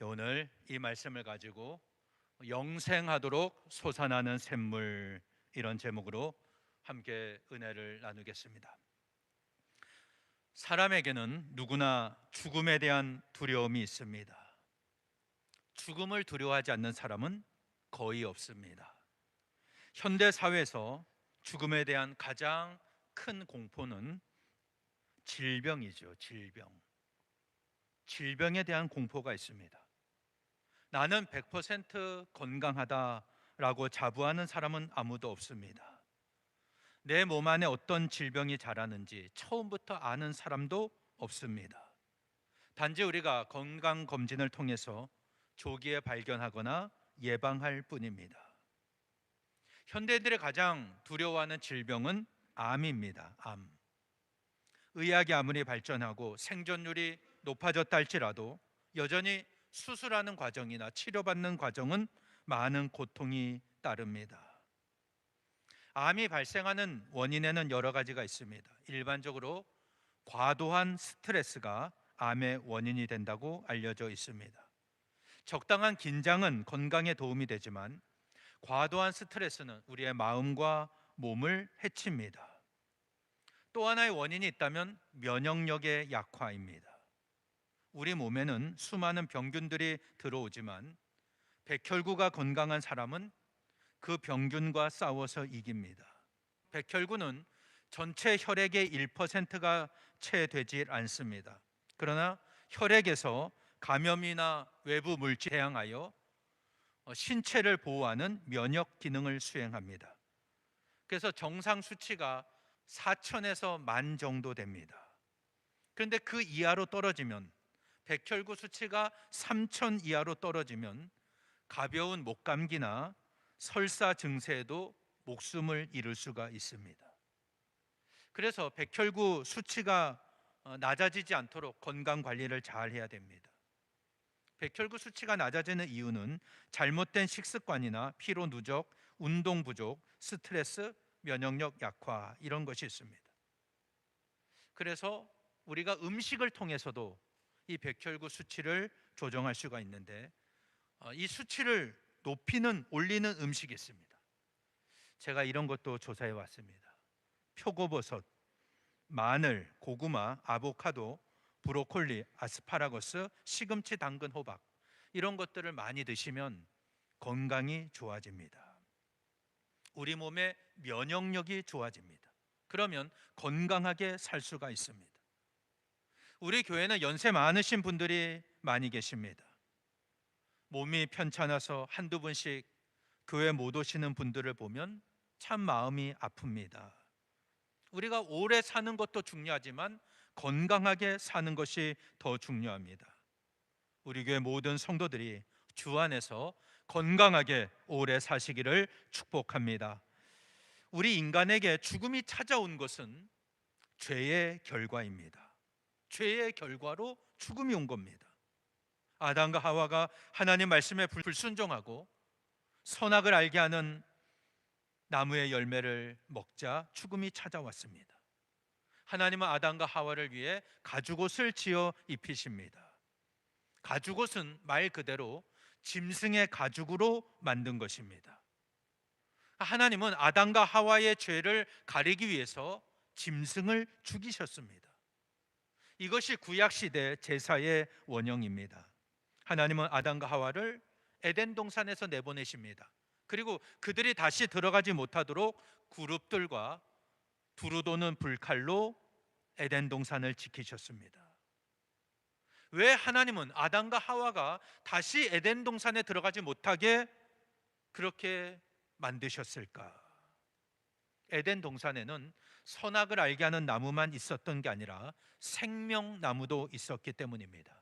오늘 이 말씀을 가지고 영생하도록 솟아나는 샘물, 이런 제목으로 함께 은혜를 나누겠습니다. 사람에게는 누구나 죽음에 대한 두려움이 있습니다. 죽음을 두려워하지 않는 사람은 거의 없습니다. 현대 사회에서 죽음에 대한 가장 큰 공포는 질병이죠. 질병에 대한 공포가 있습니다. 나는 100% 건강하다라고 자부하는 사람은 아무도 없습니다. 내 몸 안에 어떤 질병이 자라는지 처음부터 아는 사람도 없습니다. 단지 우리가 건강검진을 통해서 조기에 발견하거나 예방할 뿐입니다. 현대인들이 가장 두려워하는 질병은 암입니다. 암. 의학이 아무리 발전하고 생존율이 높아졌다 할지라도 여전히 수술하는 과정이나 치료받는 과정은 많은 고통이 따릅니다. 암이 발생하는 원인에는 여러 가지가 있습니다. 일반적으로 과도한 스트레스가 암의 원인이 된다고 알려져 있습니다. 적당한 긴장은 건강에 도움이 되지만 과도한 스트레스는 우리의 마음과 몸을 해칩니다. 또 하나의 원인이 있다면 면역력의 약화입니다. 우리 몸에는 수많은 병균들이 들어오지만 백혈구가 건강한 사람은 그 병균과 싸워서 이깁니다. 백혈구는 전체 혈액의 1%가 채 되질 않습니다. 그러나 혈액에서 감염이나 외부 물질에 대항하여 신체를 보호하는 면역 기능을 수행합니다. 그래서 정상 수치가 4천에서 10,000 정도 됩니다. 그런데 그 이하로 떨어지면, 백혈구 수치가 3,000 이하로 떨어지면 가벼운 목감기나 설사 증세에도 목숨을 잃을 수가 있습니다. 그래서 백혈구 수치가 낮아지지 않도록 건강 관리를 잘 해야 됩니다. 백혈구 수치가 낮아지는 이유는 잘못된 식습관이나 피로 누적, 운동 부족, 스트레스, 면역력 약화, 이런 것이 있습니다. 그래서 우리가 음식을 통해서도 이 백혈구 수치를 조정할 수가 있는데, 이 수치를 올리는 음식이 있습니다. 제가 이런 것도 조사해 왔습니다. 표고버섯, 마늘, 고구마, 아보카도, 브로콜리, 아스파라거스, 시금치, 당근, 호박, 이런 것들을 많이 드시면 건강이 좋아집니다. 우리 몸의 면역력이 좋아집니다. 그러면 건강하게 살 수가 있습니다. 우리 교회는 연세 많으신 분들이 많이 계십니다. 몸이 편찮아서 한두 분씩 교회 못 오시는 분들을 보면 참 마음이 아픕니다. 우리가 오래 사는 것도 중요하지만 건강하게 사는 것이 더 중요합니다. 우리 교회 모든 성도들이 주 안에서 건강하게 오래 사시기를 축복합니다. 우리 인간에게 죽음이 찾아온 것은 죄의 결과입니다. 죄의 결과로 죽음이 온 겁니다. 아담과 하와가 하나님 말씀에 불순종하고 선악을 알게 하는 나무의 열매를 먹자 죽음이 찾아왔습니다. 하나님은 아담과 하와를 위해 가죽옷을 지어 입히십니다. 가죽옷은 말 그대로 짐승의 가죽으로 만든 것입니다. 하나님은 아담과 하와의 죄를 가리기 위해서 짐승을 죽이셨습니다. 이것이 구약시대 제사의 원형입니다. 하나님은 아담과 하와를 에덴 동산에서 내보내십니다. 그리고 그들이 다시 들어가지 못하도록 그룹들과 두루 도는 불칼로 에덴 동산을 지키셨습니다. 왜 하나님은 아담과 하와가 다시 에덴 동산에 들어가지 못하게 그렇게 만드셨을까? 에덴 동산에는 선악을 알게 하는 나무만 있었던 게 아니라 생명나무도 있었기 때문입니다.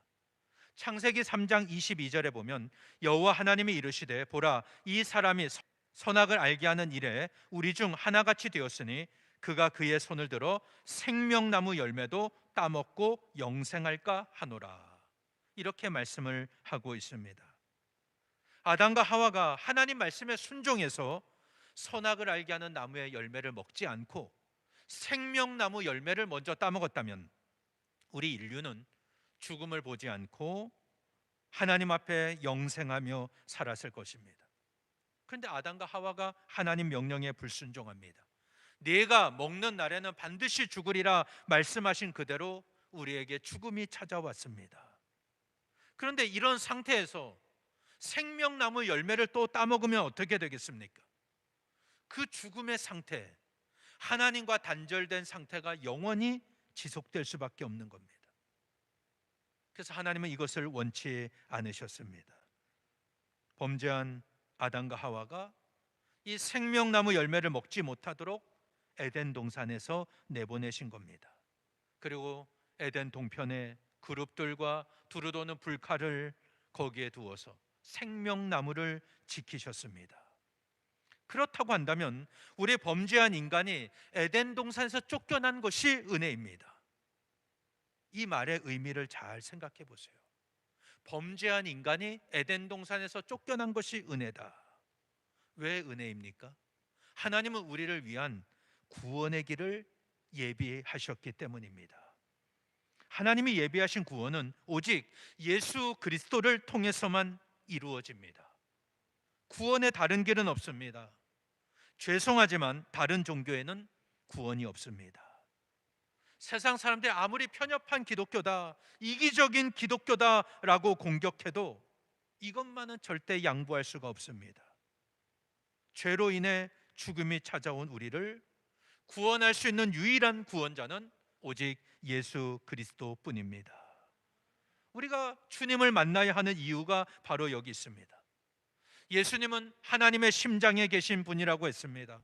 창세기 3장 22절에 보면 여호와 하나님이 이르시되 보라, 이 사람이 선악을 알게 하는 일에 우리 중 하나같이 되었으니 그가 그의 손을 들어 생명나무 열매도 따먹고 영생할까 하노라. 이렇게 말씀을 하고 있습니다. 아담과 하와가 하나님 말씀에 순종해서 선악을 알게 하는 나무의 열매를 먹지 않고 생명나무 열매를 먼저 따먹었다면 우리 인류는 죽음을 보지 않고 하나님 앞에 영생하며 살았을 것입니다. 그런데 아담과 하와가 하나님 명령에 불순종합니다. 네가 먹는 날에는 반드시 죽으리라 말씀하신 그대로 우리에게 죽음이 찾아왔습니다. 그런데 이런 상태에서 생명나무 열매를 또 따먹으면 어떻게 되겠습니까? 그 죽음의 상태, 하나님과 단절된 상태가 영원히 지속될 수밖에 없는 겁니다. 그래서 하나님은 이것을 원치 않으셨습니다. 범죄한 아담과 하와가 이 생명나무 열매를 먹지 못하도록 에덴 동산에서 내보내신 겁니다. 그리고 에덴 동편에 그룹들과 두루도는 불칼을 거기에 두어서 생명나무를 지키셨습니다. 그렇다고 한다면 우리 범죄한 인간이 에덴 동산에서 쫓겨난 것이 은혜입니다. 이 말의 의미를 잘 생각해 보세요. 범죄한 인간이 에덴 동산에서 쫓겨난 것이 은혜다. 왜 은혜입니까? 하나님은 우리를 위한 구원의 길을 예비하셨기 때문입니다. 하나님이 예비하신 구원은 오직 예수 그리스도를 통해서만 이루어집니다. 구원의 다른 길은 없습니다. 죄송하지만 다른 종교에는 구원이 없습니다. 세상 사람들이 아무리 편협한 기독교다, 이기적인 기독교다라고 공격해도 이것만은 절대 양보할 수가 없습니다. 죄로 인해 죽음이 찾아온 우리를 구원할 수 있는 유일한 구원자는 오직 예수 그리스도뿐입니다. 우리가 주님을 만나야 하는 이유가 바로 여기 있습니다. 예수님은 하나님의 심장에 계신 분이라고 했습니다.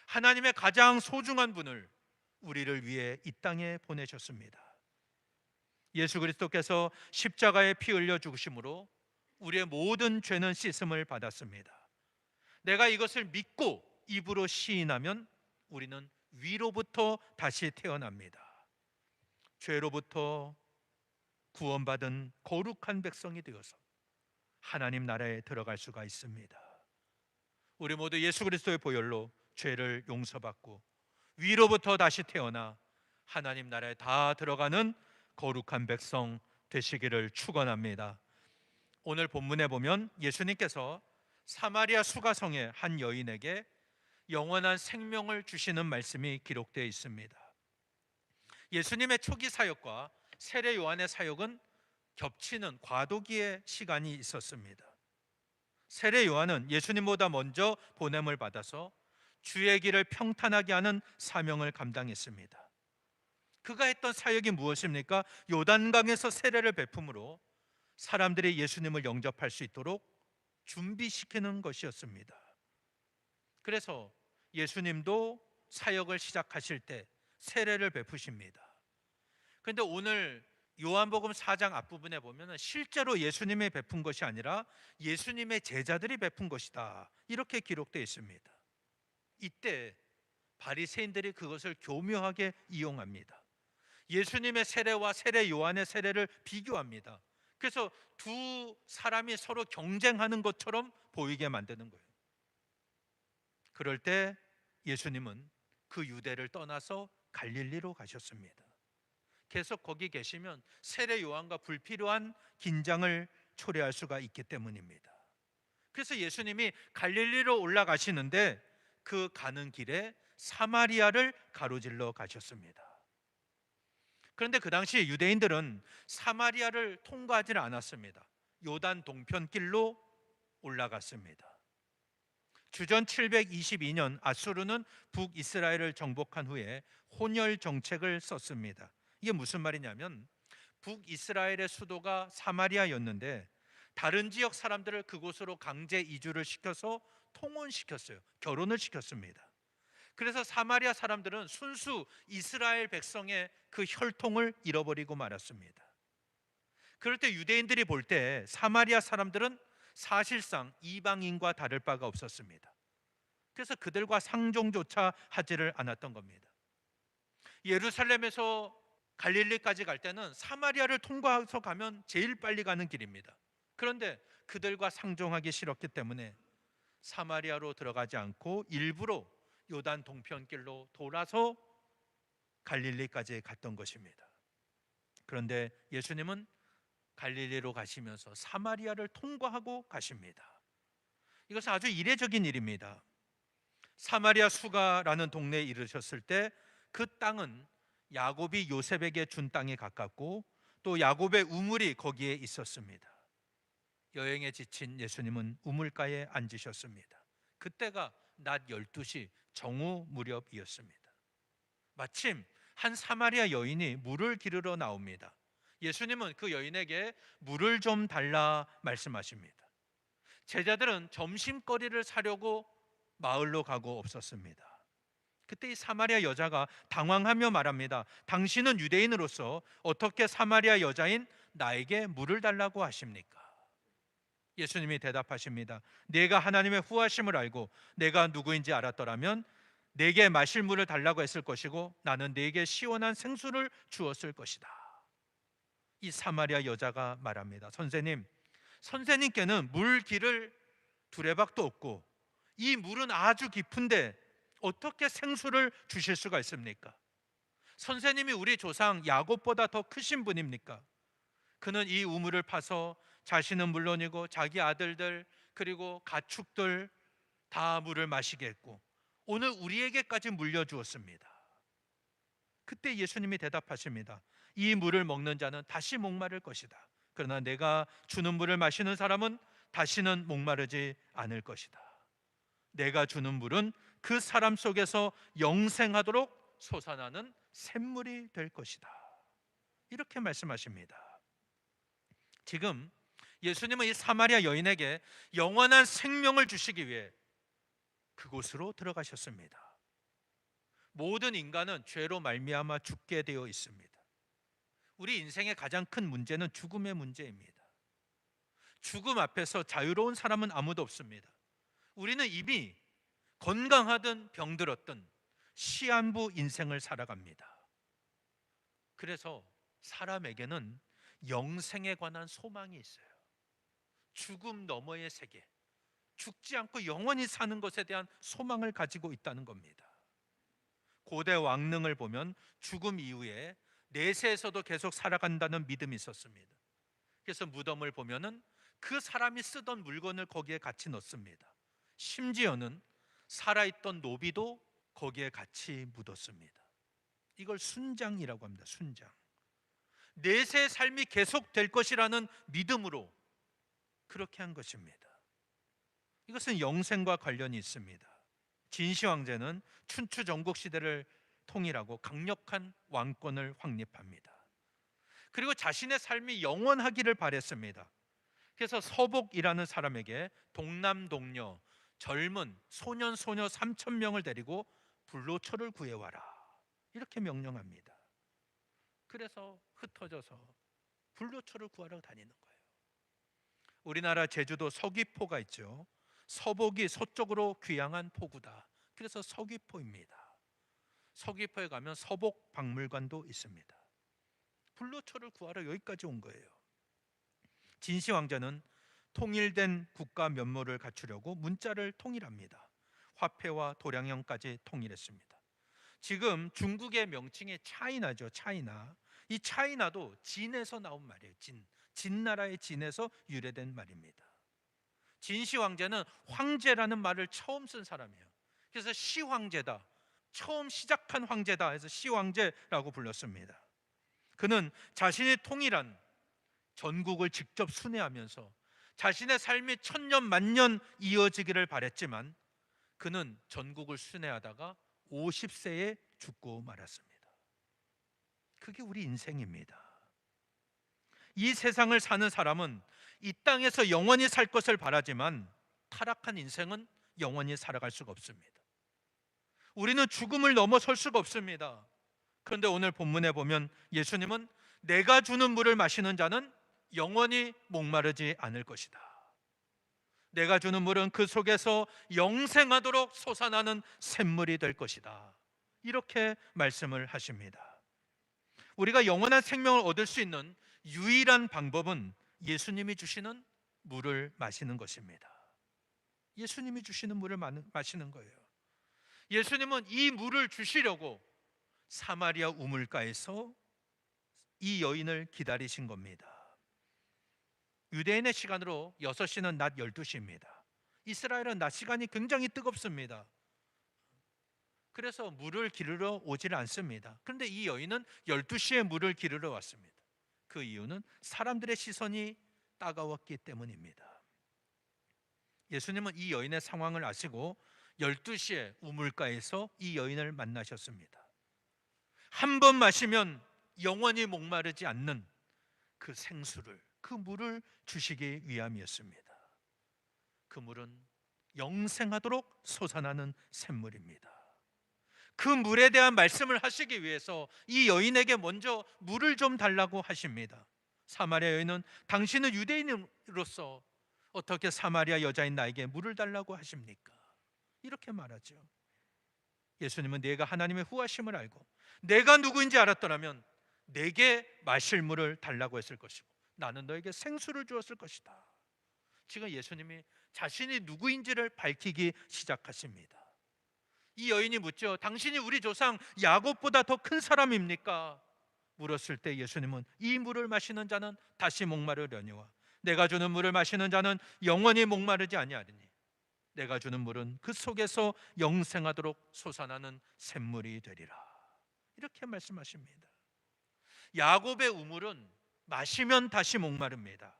하나님의 가장 소중한 분을 우리를 위해 이 땅에 보내셨습니다. 예수 그리스도께서 십자가에 피 흘려 죽으심으로 우리의 모든 죄는 씻음을 받았습니다. 내가 이것을 믿고 입으로 시인하면 우리는 위로부터 다시 태어납니다. 죄로부터 구원받은 거룩한 백성이 되어서 하나님 나라에 들어갈 수가 있습니다. 우리 모두 예수 그리스도의 보혈로 죄를 용서받고 위로부터 다시 태어나 하나님 나라에 다 들어가는 거룩한 백성 되시기를 축원합니다. 오늘 본문에 보면 예수님께서 사마리아 수가성의 한 여인에게 영원한 생명을 주시는 말씀이 기록되어 있습니다. 예수님의 초기 사역과 세례 요한의 사역은 겹치는 과도기의 시간이 있었습니다. 세례 요한은 예수님보다 먼저 보냄을 받아서 주의 길을 평탄하게 하는 사명을 감당했습니다. 그가 했던 사역이 무엇입니까? 요단강에서 세례를 베품으로 사람들이 예수님을 영접할 수 있도록 준비시키는 것이었습니다. 그래서 예수님도 사역을 시작하실 때 세례를 베푸십니다. 그런데 오늘 요한복음 4장 앞부분에 보면 실제로 예수님이 베푼 것이 아니라 예수님의 제자들이 베푼 것이다, 이렇게 기록되어 있습니다. 이때 바리새인들이 그것을 교묘하게 이용합니다. 예수님의 세례와 세례 요한의 세례를 비교합니다. 그래서 두 사람이 서로 경쟁하는 것처럼 보이게 만드는 거예요. 그럴 때 예수님은 그 유대를 떠나서 갈릴리로 가셨습니다. 계속 거기 계시면 세례 요한과 불필요한 긴장을 초래할 수가 있기 때문입니다. 그래서 예수님이 갈릴리로 올라가시는데 그 가는 길에 사마리아를 가로질러 가셨습니다. 그런데 그 당시 유대인들은 사마리아를 통과하지 않았습니다. 요단 동편길로 올라갔습니다. 주전 722년 아수르는 북이스라엘을 정복한 후에 혼혈 정책을 썼습니다. 이게 무슨 말이냐면 북이스라엘의 수도가 사마리아였는데 다른 지역 사람들을 그곳으로 강제 이주를 시켜서 통혼시켰어요. 결혼을 시켰습니다. 그래서 사마리아 사람들은 순수 이스라엘 백성의 그 혈통을 잃어버리고 말았습니다. 그럴 때 유대인들이 볼 때 사마리아 사람들은 사실상 이방인과 다를 바가 없었습니다. 그래서 그들과 상종조차 하지를 않았던 겁니다. 예루살렘에서 갈릴리까지 갈 때는 사마리아를 통과해서 가면 제일 빨리 가는 길입니다. 그런데 그들과 상종하기 싫었기 때문에 사마리아로 들어가지 않고 일부러 요단 동편길로 돌아서 갈릴리까지 갔던 것입니다. 그런데 예수님은 갈릴리로 가시면서 사마리아를 통과하고 가십니다. 이것은 아주 이례적인 일입니다. 사마리아 수가라는 동네에 이르셨을 때 그 땅은 야곱이 요셉에게 준 땅에 가깝고 또 야곱의 우물이 거기에 있었습니다. 여행에 지친 예수님은 우물가에 앉으셨습니다. 그때가 낮 12시 정오 무렵이었습니다. 마침 한 사마리아 여인이 물을 기르러 나옵니다. 예수님은 그 여인에게 물을 좀 달라 말씀하십니다. 제자들은 점심거리를 사려고 마을로 가고 없었습니다. 그때 이 사마리아 여자가 당황하며 말합니다. 당신은 유대인으로서 어떻게 사마리아 여자인 나에게 물을 달라고 하십니까? 예수님이 대답하십니다. 네가 하나님의 후하심을 알고 내가 누구인지 알았더라면 내게 마실 물을 달라고 했을 것이고 나는 네게 시원한 생수를 주었을 것이다. 이 사마리아 여자가 말합니다. 선생님께는 물 길을 두레박도 없고 이 물은 아주 깊은데 어떻게 생수를 주실 수가 있습니까? 선생님이 우리 조상 야곱보다 더 크신 분입니까? 그는 이 우물을 파서 자신은 물론이고 자기 아들들 그리고 가축들 다 물을 마시게 했고 오늘 우리에게까지 물려주었습니다. 그때 예수님이 대답하십니다. 이 물을 먹는 자는 다시 목마를 것이다. 그러나 내가 주는 물을 마시는 사람은 다시는 목마르지 않을 것이다. 내가 주는 물은 그 사람 속에서 영생하도록 솟아나는 샘물이 될 것이다. 이렇게 말씀하십니다. 지금 예수님은 이 사마리아 여인에게 영원한 생명을 주시기 위해 그곳으로 들어가셨습니다. 모든 인간은 죄로 말미암아 죽게 되어 있습니다. 우리 인생의 가장 큰 문제는 죽음의 문제입니다. 죽음 앞에서 자유로운 사람은 아무도 없습니다. 우리는 이미 건강하든 병들었든 시한부 인생을 살아갑니다. 그래서 사람에게는 영생에 관한 소망이 있어요. 죽음 너머의 세계, 죽지 않고 영원히 사는 것에 대한 소망을 가지고 있다는 겁니다. 고대 왕릉을 보면 죽음 이후에 내세에서도 계속 살아간다는 믿음이 있었습니다. 그래서 무덤을 보면은 그 사람이 쓰던 물건을 거기에 같이 넣습니다. 심지어는 살아있던 노비도 거기에 같이 묻었습니다. 이걸 순장이라고 합니다. 순장. 내세의 삶이 계속될 것이라는 믿음으로 그렇게 한 것입니다. 이것은 영생과 관련이 있습니다. 진시 황제는 춘추 전국 시대를 통일하고 강력한 왕권을 확립합니다. 그리고 자신의 삶이 영원하기를 바랬습니다. 그래서 서복이라는 사람에게 동남동녀 젊은 소년 소녀 3천 명을 데리고 불로초를 구해와라 이렇게 명령합니다. 그래서 흩어져서 불로초를 구하러 다니는 거예요. 우리나라 제주도 서귀포가 있죠. 서복이 서쪽으로 귀향한 포구다. 그래서 서귀포입니다. 서귀포에 가면 서복 박물관도 있습니다. 불로초를 구하러 여기까지 온 거예요. 진시 황제는 통일된 국가 면모를 갖추려고 문자를 통일합니다. 화폐와 도량형까지 통일했습니다. 지금 중국의 명칭이 차이나죠. 차이나. 이 차이나도 진에서 나온 말이에요. 진나라의 진에서 유래된 말입니다. 진시 황제는 황제라는 말을 처음 쓴 사람이에요. 그래서 시황제다. 처음 시작한 황제다 해서 시황제라고 불렀습니다. 그는 자신이 통일한 전국을 직접 순회하면서 자신의 삶이 천년 만년 이어지기를 바랬지만 그는 전국을 순회하다가 50세에 죽고 말았습니다. 그게 우리 인생입니다. 이 세상을 사는 사람은 이 땅에서 영원히 살 것을 바라지만 타락한 인생은 영원히 살아갈 수가 없습니다. 우리는 죽음을 넘어설 수가 없습니다. 그런데 오늘 본문에 보면 예수님은 내가 주는 물을 마시는 자는 영원히 목마르지 않을 것이다. 내가 주는 물은 그 속에서 영생하도록 솟아나는 샘물이 될 것이다. 이렇게 말씀을 하십니다. 우리가 영원한 생명을 얻을 수 있는 유일한 방법은 예수님이 주시는 물을 마시는 것입니다. 예수님이 주시는 물을 마시는 거예요. 예수님은 이 물을 주시려고 사마리아 우물가에서 이 여인을 기다리신 겁니다. 유대인의 시간으로 6시는 낮 12시입니다. 이스라엘은 낮 시간이 굉장히 뜨겁습니다. 그래서 물을 기르러 오질 않습니다. 그런데 이 여인은 12시에 물을 기르러 왔습니다. 그 이유는 사람들의 시선이 따가웠기 때문입니다. 예수님은 이 여인의 상황을 아시고 12시에 우물가에서 이 여인을 만나셨습니다. 한 번 마시면 영원히 목마르지 않는 그 생수를, 그 물을 주시기 위함이었습니다. 그 물은 영생하도록 솟아나는 샘물입니다. 그 물에 대한 말씀을 하시기 위해서 이 여인에게 먼저 물을 좀 달라고 하십니다. 사마리아 여인은 당신은 유대인으로서 어떻게 사마리아 여자인 나에게 물을 달라고 하십니까? 이렇게 말하죠. 예수님은 네가 하나님의 후하심을 알고 내가 누구인지 알았더라면 내게 마실 물을 달라고 했을 것이고 나는 너에게 생수를 주었을 것이다. 지금 예수님이 자신이 누구인지를 밝히기 시작하십니다. 이 여인이 묻죠. 당신이 우리 조상 야곱보다 더 큰 사람입니까? 물었을 때 예수님은 이 물을 마시는 자는 다시 목마르려니와 내가 주는 물을 마시는 자는 영원히 목마르지 아니하리니 내가 주는 물은 그 속에서 영생하도록 솟아나는 샘물이 되리라. 이렇게 말씀하십니다. 야곱의 우물은 마시면 다시 목마릅니다.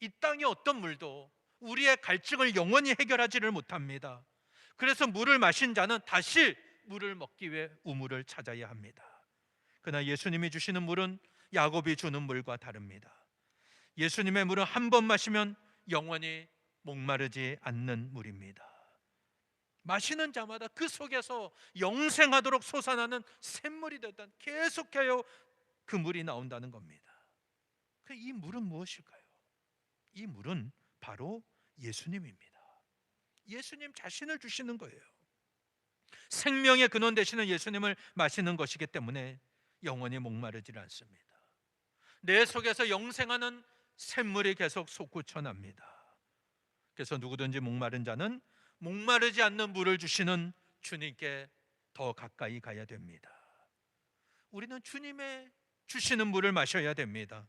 이 땅의 어떤 물도 우리의 갈증을 영원히 해결하지를 못합니다. 그래서 물을 마신 자는 다시 물을 먹기 위해 우물을 찾아야 합니다. 그러나 예수님이 주시는 물은 야곱이 주는 물과 다릅니다. 예수님의 물은 한 번 마시면 영원히 목마르지 않는 물입니다. 마시는 자마다 그 속에서 영생하도록 솟아나는 샘물이 됐던, 계속해요 그 물이 나온다는 겁니다. 이 물은 무엇일까요? 이 물은 바로 예수님입니다. 예수님 자신을 주시는 거예요. 생명의 근원 되시는 예수님을 마시는 것이기 때문에 영원히 목마르지 않습니다. 내 속에서 영생하는 샘물이 계속 솟구쳐 납니다. 그래서 누구든지 목마른 자는 목마르지 않는 물을 주시는 주님께 더 가까이 가야 됩니다. 우리는 주님의 주시는 물을 마셔야 됩니다.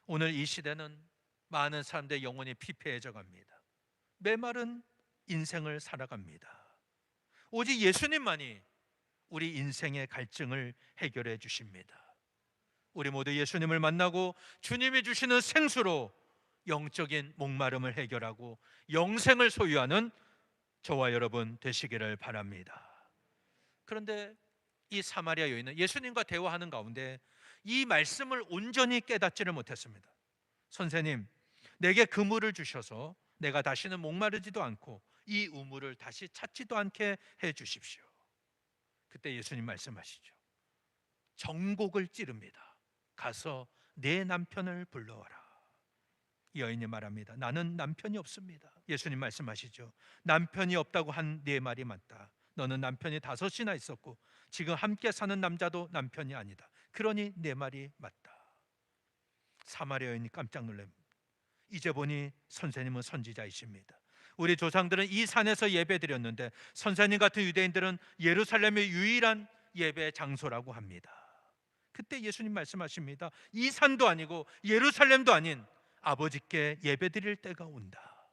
오늘 이 시대는 많은 사람들의 영혼이 피폐해져 갑니다. 메마른 인생을 살아갑니다. 오직 예수님만이 우리 인생의 갈증을 해결해 주십니다. 우리 모두 예수님을 만나고 주님이 주시는 생수로 영적인 목마름을 해결하고 영생을 소유하는 저와 여러분 되시기를 바랍니다. 그런데 이 사마리아 여인은 예수님과 대화하는 가운데 이 말씀을 온전히 깨닫지를 못했습니다. 선생님, 내게 그 물을 주셔서 내가 다시는 목마르지도 않고 이 우물을 다시 찾지도 않게 해 주십시오. 그때 예수님 말씀하시죠. 정곡을 찌릅니다. 가서 내 남편을 불러와라. 여인이 말합니다. 나는 남편이 없습니다. 예수님 말씀하시죠. 남편이 없다고 한 네 말이 맞다. 너는 남편이 5이나 있었고 지금 함께 사는 남자도 남편이 아니다. 그러니 네 말이 맞다. 사마리아 여인이 깜짝 놀랍니다. 이제 보니 선생님은 선지자이십니다. 우리 조상들은 이 산에서 예배드렸는데 선생님 같은 유대인들은 예루살렘의 유일한 예배 장소라고 합니다. 그때 예수님 말씀하십니다. 이 산도 아니고 예루살렘도 아닌 아버지께 예배드릴 때가 온다.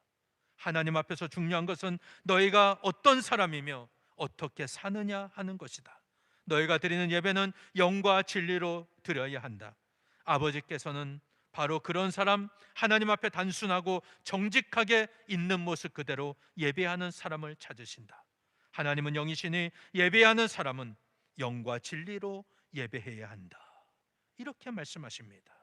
하나님 앞에서 중요한 것은 너희가 어떤 사람이며 어떻게 사느냐 하는 것이다. 너희가 드리는 예배는 영과 진리로 드려야 한다. 아버지께서는 바로 그런 사람, 하나님 앞에 단순하고 정직하게 있는 모습 그대로 예배하는 사람을 찾으신다. 하나님은 영이시니 예배하는 사람은 영과 진리로 예배해야 한다. 이렇게 말씀하십니다.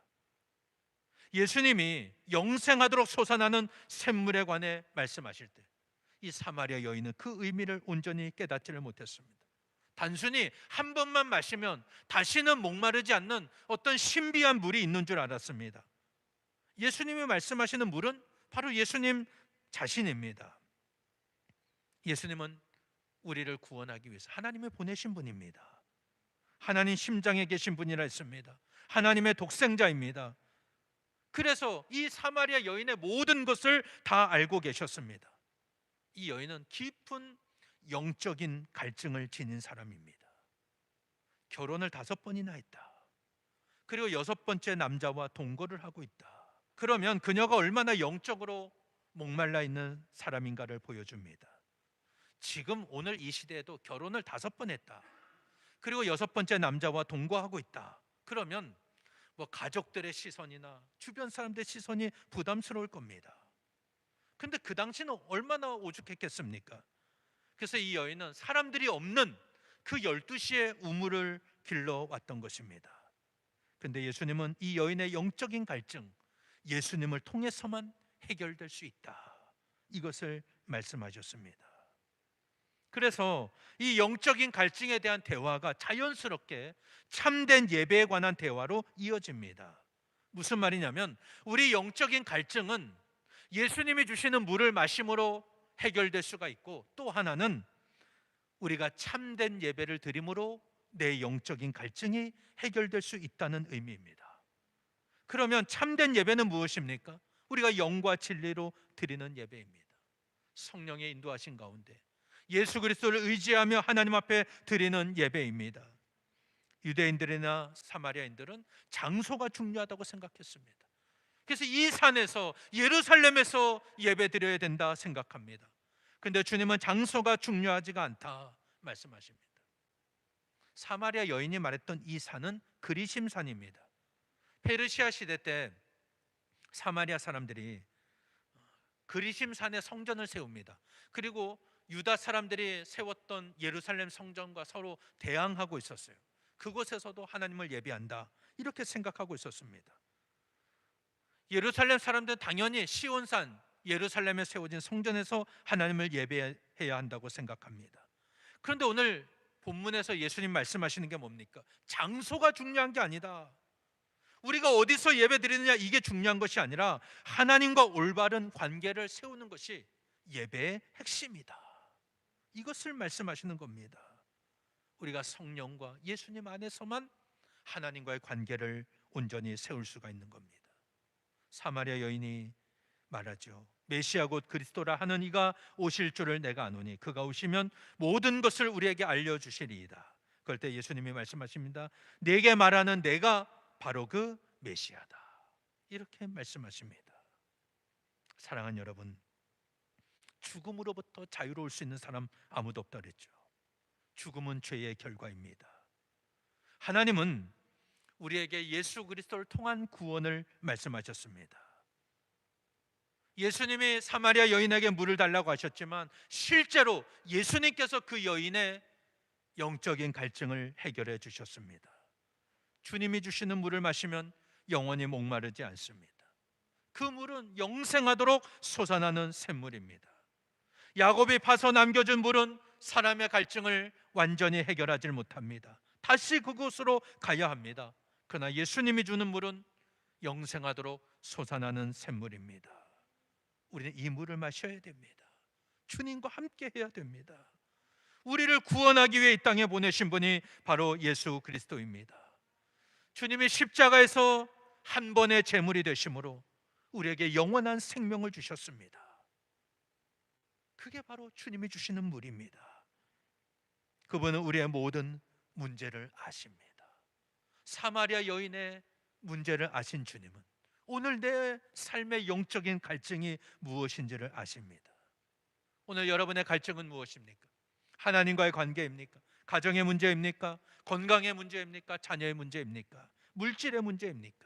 예수님이 영생하도록 솟아나는 샘물에 관해 말씀하실 때 이 사마리아 여인은 그 의미를 온전히 깨닫지를 못했습니다. 단순히 한 번만 마시면 다시는 목마르지 않는 어떤 신비한 물이 있는 줄 알았습니다. 예수님이 말씀하시는 물은 바로 예수님 자신입니다. 예수님은 우리를 구원하기 위해서 하나님이 보내신 분입니다. 하나님 심장에 계신 분이라 했습니다. 하나님의 독생자입니다. 그래서 이 사마리아 여인의 모든 것을 다 알고 계셨습니다. 이 여인은 깊은 영적인 갈증을 지닌 사람입니다. 결혼을 5번이나 했다. 그리고 6번째 남자와 동거를 하고 있다. 그러면 그녀가 얼마나 영적으로 목말라 있는 사람인가를 보여줍니다. 지금 오늘 이 시대에도 결혼을 5번 했다, 그리고 6번째 남자와 동거하고 있다, 그러면 뭐 가족들의 시선이나 주변 사람들의 시선이 부담스러울 겁니다. 근데 그 당시는 얼마나 오죽했겠습니까? 그래서 이 여인은 사람들이 없는 그 12시에 우물을 길러왔던 것입니다. 근데 예수님은 이 여인의 영적인 갈증, 예수님을 통해서만 해결될 수 있다, 이것을 말씀하셨습니다. 그래서 이 영적인 갈증에 대한 대화가 자연스럽게 참된 예배에 관한 대화로 이어집니다. 무슨 말이냐면, 우리 영적인 갈증은 예수님이 주시는 물을 마심으로 해결될 수가 있고, 또 하나는 우리가 참된 예배를 드림으로 내 영적인 갈증이 해결될 수 있다는 의미입니다. 그러면 참된 예배는 무엇입니까? 우리가 영과 진리로 드리는 예배입니다. 성령의 인도하신 가운데 예수 그리스도를 의지하며 하나님 앞에 드리는 예배입니다. 유대인들이나 사마리아인들은 장소가 중요하다고 생각했습니다. 그래서 이 산에서, 예루살렘에서 예배 드려야 된다 생각합니다. 근데 주님은 장소가 중요하지가 않다 말씀하십니다. 사마리아 여인이 말했던 이 산은 그리심산입니다. 페르시아 시대 때 사마리아 사람들이 그리심산에 성전을 세웁니다. 그리고 유다 사람들이 세웠던 예루살렘 성전과 서로 대항하고 있었어요. 그곳에서도 하나님을 예배한다, 이렇게 생각하고 있었습니다. 예루살렘 사람들은 당연히 시온산, 예루살렘에 세워진 성전에서 하나님을 예배해야 한다고 생각합니다. 그런데 오늘 본문에서 예수님 말씀하시는 게 뭡니까? 장소가 중요한 게 아니다, 우리가 어디서 예배 드리느냐, 이게 중요한 것이 아니라 하나님과 올바른 관계를 세우는 것이 예배의 핵심이다, 이것을 말씀하시는 겁니다. 우리가 성령과 예수님 안에서만 하나님과의 관계를 온전히 세울 수가 있는 겁니다. 사마리아 여인이 말하죠. 메시아 곧 그리스도라 하는 이가 오실 줄을 내가 아노니 그가 오시면 모든 것을 우리에게 알려주시리이다. 그럴 때 예수님이 말씀하십니다. 내게 말하는 내가 바로 그 메시아다, 이렇게 말씀하십니다. 사랑하는 여러분, 죽음으로부터 자유로울 수 있는 사람 아무도 없다 그랬죠. 죽음은 죄의 결과입니다. 하나님은 우리에게 예수 그리스도를 통한 구원을 말씀하셨습니다. 예수님이 사마리아 여인에게 물을 달라고 하셨지만 실제로 예수님께서 그 여인의 영적인 갈증을 해결해 주셨습니다. 주님이 주시는 물을 마시면 영원히 목마르지 않습니다. 그 물은 영생하도록 솟아나는 샘물입니다. 야곱이 파서 남겨준 물은 사람의 갈증을 완전히 해결하지 못합니다. 다시 그곳으로 가야 합니다. 그러나 예수님이 주는 물은 영생하도록 솟아나는 샘물입니다. 우리는 이 물을 마셔야 됩니다. 주님과 함께 해야 됩니다. 우리를 구원하기 위해 이 땅에 보내신 분이 바로 예수 그리스도입니다. 주님이 십자가에서 한 번의 제물이 되심으로 우리에게 영원한 생명을 주셨습니다. 그게 바로 주님이 주시는 물입니다. 그분은 우리의 모든 문제를 아십니다. 사마리아 여인의 문제를 아신 주님은 오늘 내 삶의 영적인 갈증이 무엇인지를 아십니다. 오늘 여러분의 갈증은 무엇입니까? 하나님과의 관계입니까? 가정의 문제입니까? 건강의 문제입니까? 자녀의 문제입니까? 물질의 문제입니까?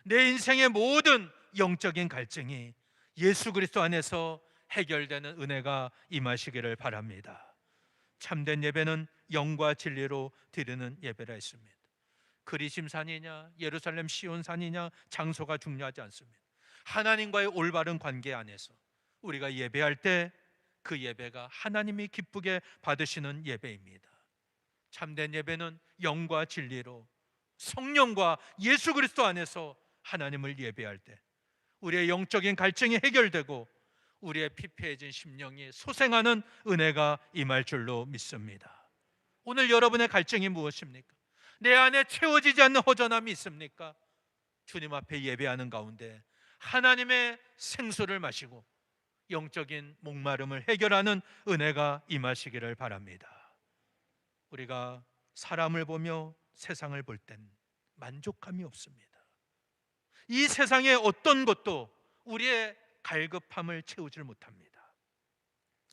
내 인생의 모든 영적인 갈증이 예수 그리스도 안에서 해결되는 은혜가 임하시기를 바랍니다. 참된 예배는 영과 진리로 드리는 예배라 했습니다. 그리심산이냐 예루살렘 시온산이냐 장소가 중요하지 않습니다. 하나님과의 올바른 관계 안에서 우리가 예배할 때 그 예배가 하나님이 기쁘게 받으시는 예배입니다. 참된 예배는 영과 진리로 성령과 예수 그리스도 안에서 하나님을 예배할 때 우리의 영적인 갈증이 해결되고 우리의 피폐해진 심령이 소생하는 은혜가 임할 줄로 믿습니다. 오늘 여러분의 갈증이 무엇입니까? 내 안에 채워지지 않는 허전함이 있습니까? 주님 앞에 예배하는 가운데 하나님의 생수를 마시고 영적인 목마름을 해결하는 은혜가 임하시기를 바랍니다. 우리가 사람을 보며 세상을 볼 땐 만족감이 없습니다. 이 세상의 어떤 것도 우리의 갈급함을 채우질 못합니다.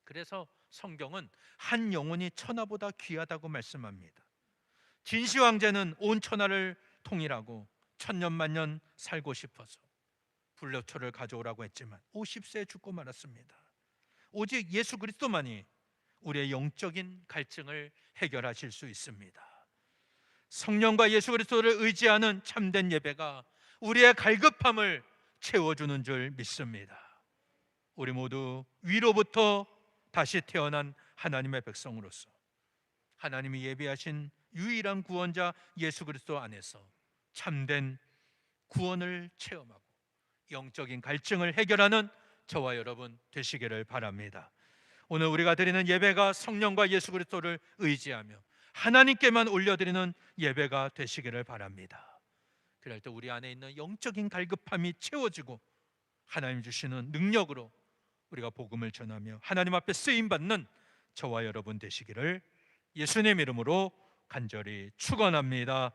그래서 성경은 한 영혼이 천하보다 귀하다고 말씀합니다. 진시 황제는 온 천하를 통일하고 천년만년 살고 싶어서 불로초를 가져오라고 했지만 50세에 죽고 말았습니다. 오직 예수 그리스도만이 우리의 영적인 갈증을 해결하실 수 있습니다. 성령과 예수 그리스도를 의지하는 참된 예배가 우리의 갈급함을 채워주는 줄 믿습니다. 우리 모두 위로부터 다시 태어난 하나님의 백성으로서 하나님이 예비하신 유일한 구원자 예수 그리스도 안에서 참된 구원을 체험하고 영적인 갈증을 해결하는 저와 여러분 되시기를 바랍니다. 오늘 우리가 드리는 예배가 성령과 예수 그리스도를 의지하며 하나님께만 올려드리는 예배가 되시기를 바랍니다. 그럴 때 우리 안에 있는 영적인 갈급함이 채워지고 하나님 주시는 능력으로 우리가 복음을 전하며 하나님 앞에 쓰임받는 저와 여러분 되시기를 예수님 이름으로 간절히 축원합니다.